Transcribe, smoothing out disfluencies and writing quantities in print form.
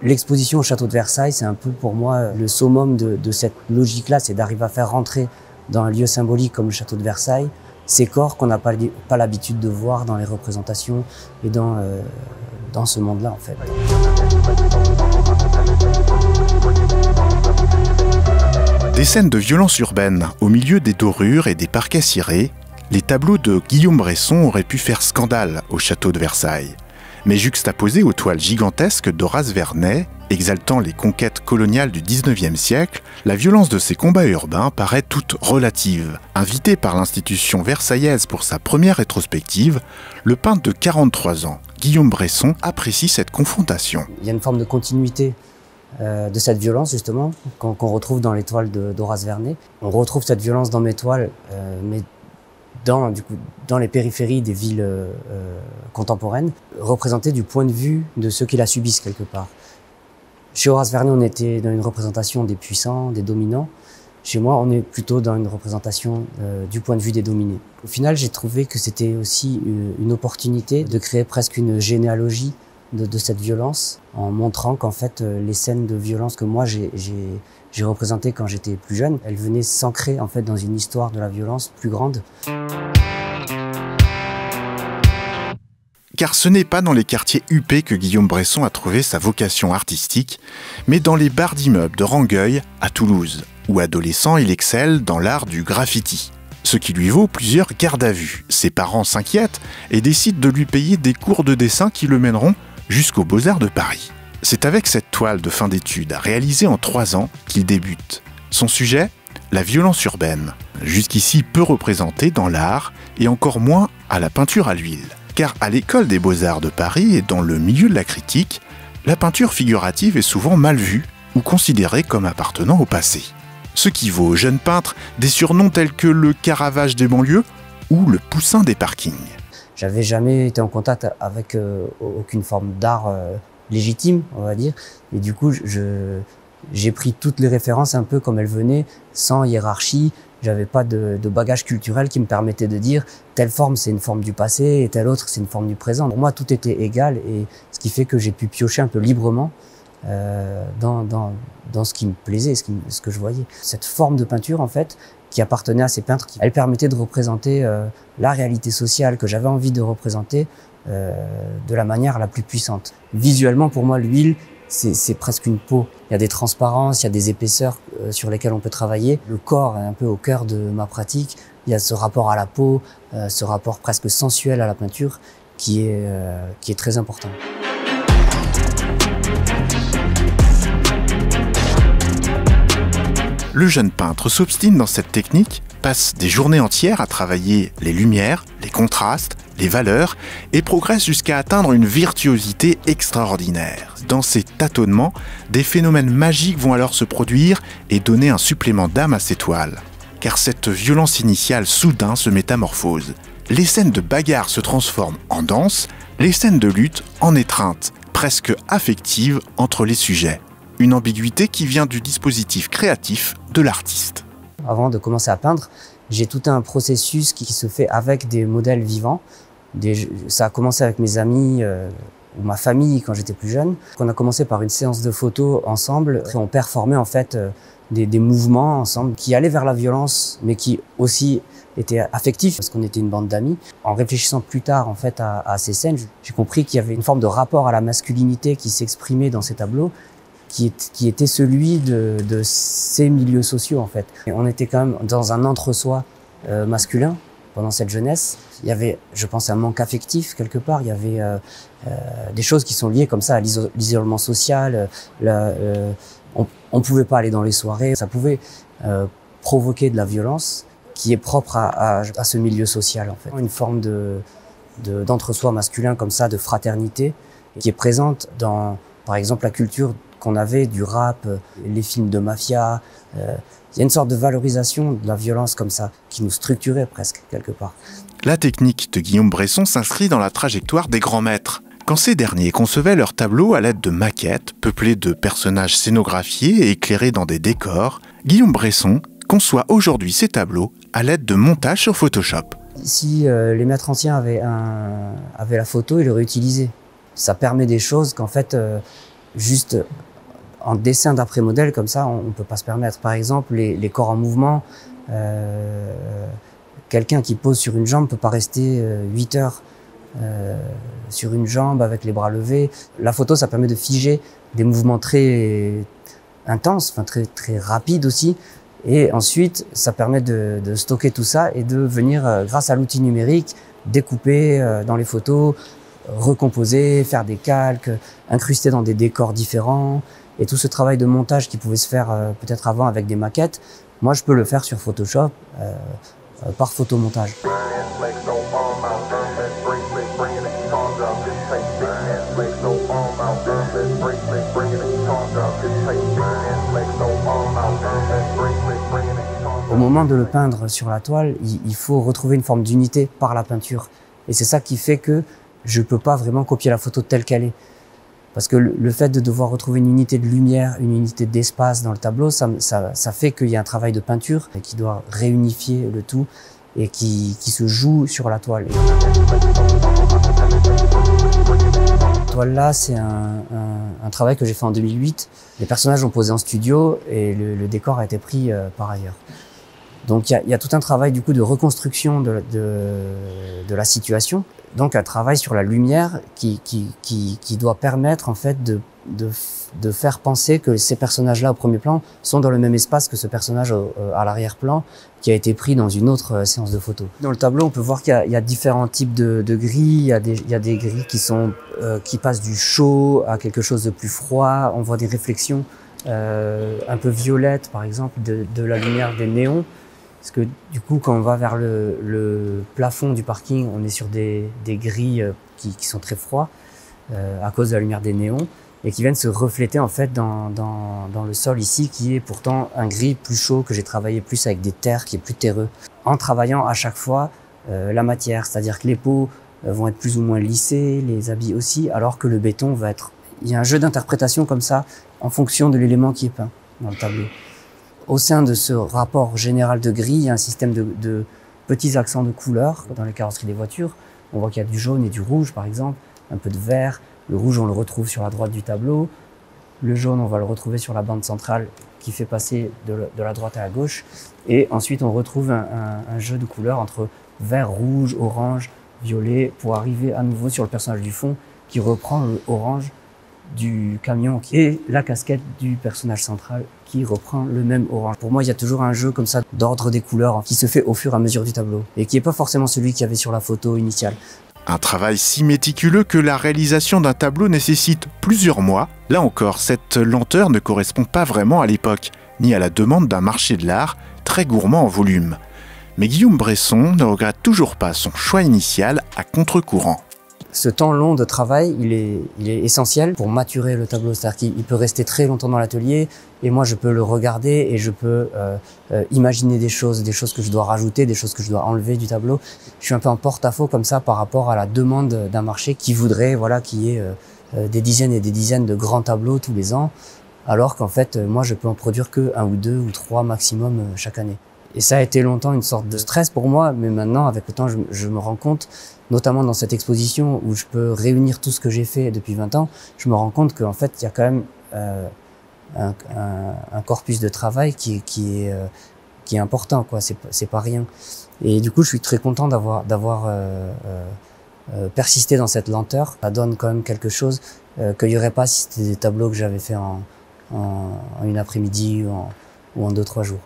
L'exposition au château de Versailles, c'est un peu pour moi le summum de cette logique-là, c'est d'arriver à faire rentrer dans un lieu symbolique comme le château de Versailles ces corps qu'on n'a pas l'habitude de voir dans les représentations et dans ce monde-là en fait. Des scènes de violence urbaine au milieu des dorures et des parquets cirés, les tableaux de Guillaume Bresson auraient pu faire scandale au château de Versailles. Mais juxtaposés aux toiles gigantesques d'Horace Vernet, exaltant les conquêtes coloniales du XIXe siècle, la violence de ces combats urbains paraît toute relative. Invité par l'institution versaillaise pour sa première rétrospective, le peintre de 43 ans, Guillaume Bresson, apprécie cette confrontation. Il y a une forme de continuité de cette violence justement qu'on retrouve dans les toiles d'Horace Vernet. On retrouve cette violence dans mes toiles, mais dans les périphéries des villes contemporaines, représentées du point de vue de ceux qui la subissent quelque part. Chez Horace Vernet, on était dans une représentation des puissants, des dominants. Chez moi, on est plutôt dans une représentation du point de vue des dominés. Au final, j'ai trouvé que c'était aussi une opportunité de créer presque une généalogie de cette violence, en montrant qu'en fait, les scènes de violence que moi j'ai représentées quand j'étais plus jeune, elles venaient s'ancrer en fait dans une histoire de la violence plus grande. Car ce n'est pas dans les quartiers huppés que Guillaume Bresson a trouvé sa vocation artistique, mais dans les bars d'immeubles de Rangueil, à Toulouse, où adolescent il excelle dans l'art du graffiti. Ce qui lui vaut plusieurs gardes à vue. Ses parents s'inquiètent et décident de lui payer des cours de dessin qui le mèneront jusqu'aux Beaux-Arts de Paris. C'est avec cette toile de fin d'études, réalisée en 3 ans, qu'il débute. Son sujet ? La violence urbaine, jusqu'ici peu représentée dans l'art et encore moins à la peinture à l'huile. Car à l'école des Beaux-Arts de Paris et dans le milieu de la critique, la peinture figurative est souvent mal vue ou considérée comme appartenant au passé. Ce qui vaut aux jeunes peintres des surnoms tels que le Caravage des banlieues ou le Poussin des parkings. J'avais jamais été en contact avec aucune forme d'art légitime, on va dire, et du coup j'ai pris toutes les références un peu comme elles venaient, sans hiérarchie. J'avais pas de bagage culturel qui me permettait de dire telle forme c'est une forme du passé et telle autre c'est une forme du présent. Pour moi tout était égal et ce qui fait que j'ai pu piocher un peu librement dans ce qui me plaisait, ce que je voyais. Cette forme de peinture en fait qui appartenait à ces peintres, elle permettait de représenter la réalité sociale que j'avais envie de représenter de la manière la plus puissante. Visuellement pour moi l'huile c'est presque une peau. Il y a des transparences, il y a des épaisseurs sur lesquelles on peut travailler. Le corps est un peu au cœur de ma pratique. Il y a ce rapport à la peau, ce rapport presque sensuel à la peinture qui est très important. Le jeune peintre s'obstine dans cette technique, passe des journées entières à travailler les lumières, les contrastes, les valeurs et progresse jusqu'à atteindre une virtuosité extraordinaire. Dans ces tâtonnements, des phénomènes magiques vont alors se produire et donner un supplément d'âme à ces toiles. Car cette violence initiale soudain se métamorphose. Les scènes de bagarre se transforment en danse, les scènes de lutte en étreinte, presque affective entre les sujets. Une ambiguïté qui vient du dispositif créatif de l'artiste. Avant de commencer à peindre, j'ai tout un processus qui se fait avec des modèles vivants. Ça a commencé avec mes amis ou ma famille quand j'étais plus jeune. On a commencé par une séance de photos ensemble. Après, on performait en fait des mouvements ensemble qui allaient vers la violence, mais qui aussi étaient affectifs parce qu'on était une bande d'amis. En réfléchissant plus tard en fait à ces scènes, j'ai compris qu'il y avait une forme de rapport à la masculinité qui s'exprimait dans ces tableaux, qui était celui de ces milieux sociaux en fait. Et on était quand même dans un entre-soi masculin pendant cette jeunesse. Il y avait, je pense, un manque affectif quelque part. Il y avait des choses qui sont liées comme ça à l'isolement social. On pouvait pas aller dans les soirées. Ça pouvait provoquer de la violence qui est propre à ce milieu social en fait. Une forme d'entre-soi masculin comme ça, de fraternité, qui est présente dans, par exemple, la culture qu'on avait du rap, les films de mafia. Il y a une sorte de valorisation de la violence comme ça, qui nous structurait presque, quelque part. La technique de Guillaume Bresson s'inscrit dans la trajectoire des grands maîtres. Quand ces derniers concevaient leurs tableaux à l'aide de maquettes, peuplées de personnages scénographiés et éclairés dans des décors, Guillaume Bresson conçoit aujourd'hui ses tableaux à l'aide de montages sur Photoshop. Si les maîtres anciens avaient la photo, ils l'auraient utilisée. Ça permet des choses qu'en fait, juste en dessin d'après modèle comme ça, on peut pas se permettre. Par exemple, les corps en mouvement, quelqu'un qui pose sur une jambe peut pas rester 8 heures sur une jambe avec les bras levés. La photo, ça permet de figer des mouvements très intenses, enfin très rapides aussi. Et ensuite, ça permet de stocker tout ça et de venir, grâce à l'outil numérique, découper dans les photos, recomposer, faire des calques, incruster dans des décors différents. Et tout ce travail de montage qui pouvait se faire peut-être avant avec des maquettes, moi je peux le faire sur Photoshop par photomontage. Au moment de le peindre sur la toile, il faut retrouver une forme d'unité par la peinture. Et c'est ça qui fait que je peux pas vraiment copier la photo telle qu'elle est. Parce que le fait de devoir retrouver une unité de lumière, une unité d'espace dans le tableau, ça fait qu'il y a un travail de peinture qui doit réunifier le tout et qui se joue sur la toile. La toile là, c'est un travail que j'ai fait en 2008. Les personnages ont posé en studio et le décor a été pris par ailleurs. Donc il y a tout un travail du coup de reconstruction de la situation. Donc un travail sur la lumière qui doit permettre en fait de faire penser que ces personnages-là au premier plan sont dans le même espace que ce personnage à l'arrière-plan qui a été pris dans une autre séance de photos. Dans le tableau, on peut voir qu'il y a différents types de gris. Il y a des gris qui passent du chaud à quelque chose de plus froid. On voit des réflexions un peu violettes, par exemple, de la lumière des néons. Parce que du coup, quand on va vers le plafond du parking, on est sur des gris qui sont très froids à cause de la lumière des néons et qui viennent se refléter en fait dans le sol ici, qui est pourtant un gris plus chaud que j'ai travaillé plus avec des terres, qui est plus terreux. En travaillant à chaque fois la matière, c'est-à-dire que les peaux vont être plus ou moins lissées, les habits aussi, alors que le béton va être... Il y a un jeu d'interprétation comme ça en fonction de l'élément qui est peint dans le tableau. Au sein de ce rapport général de gris, il y a un système de petits accents de couleurs dans les carrosseries des voitures. On voit qu'il y a du jaune et du rouge, par exemple, un peu de vert. Le rouge, on le retrouve sur la droite du tableau. Le jaune, on va le retrouver sur la bande centrale qui fait passer de la droite à la gauche. Et ensuite, on retrouve un jeu de couleurs entre vert, rouge, orange, violet, pour arriver à nouveau sur le personnage du fond qui reprend le orange du camion et la casquette du personnage central qui reprend le même orange. Pour moi, il y a toujours un jeu comme ça d'ordre des couleurs qui se fait au fur et à mesure du tableau et qui n'est pas forcément celui qu'il y avait sur la photo initiale. Un travail si méticuleux que la réalisation d'un tableau nécessite plusieurs mois. Là encore, cette lenteur ne correspond pas vraiment à l'époque, ni à la demande d'un marché de l'art très gourmand en volume. Mais Guillaume Bresson ne regrette toujours pas son choix initial à contre-courant. Ce temps long de travail, il est essentiel pour maturer le tableau. C'est-à-dire qu'il peut rester très longtemps dans l'atelier et moi je peux le regarder et je peux imaginer des choses que je dois rajouter, des choses que je dois enlever du tableau. Je suis un peu en porte-à-faux comme ça par rapport à la demande d'un marché qui voudrait qu'il y ait des dizaines et des dizaines de grands tableaux tous les ans, alors qu'en fait moi je peux en produire que 1 ou 2 ou 3 maximum chaque année. Et ça a été longtemps une sorte de stress pour moi, mais maintenant, avec le temps, je me rends compte, notamment dans cette exposition où je peux réunir tout ce que j'ai fait depuis 20 ans, je me rends compte qu'en fait, il y a quand même un corpus de travail qui est important, quoi. C'est pas rien. Et du coup, je suis très content d'avoir persisté dans cette lenteur. Ça donne quand même quelque chose qu'il n'y aurait pas si c'était des tableaux que j'avais fait en une après-midi ou en 2-3 jours.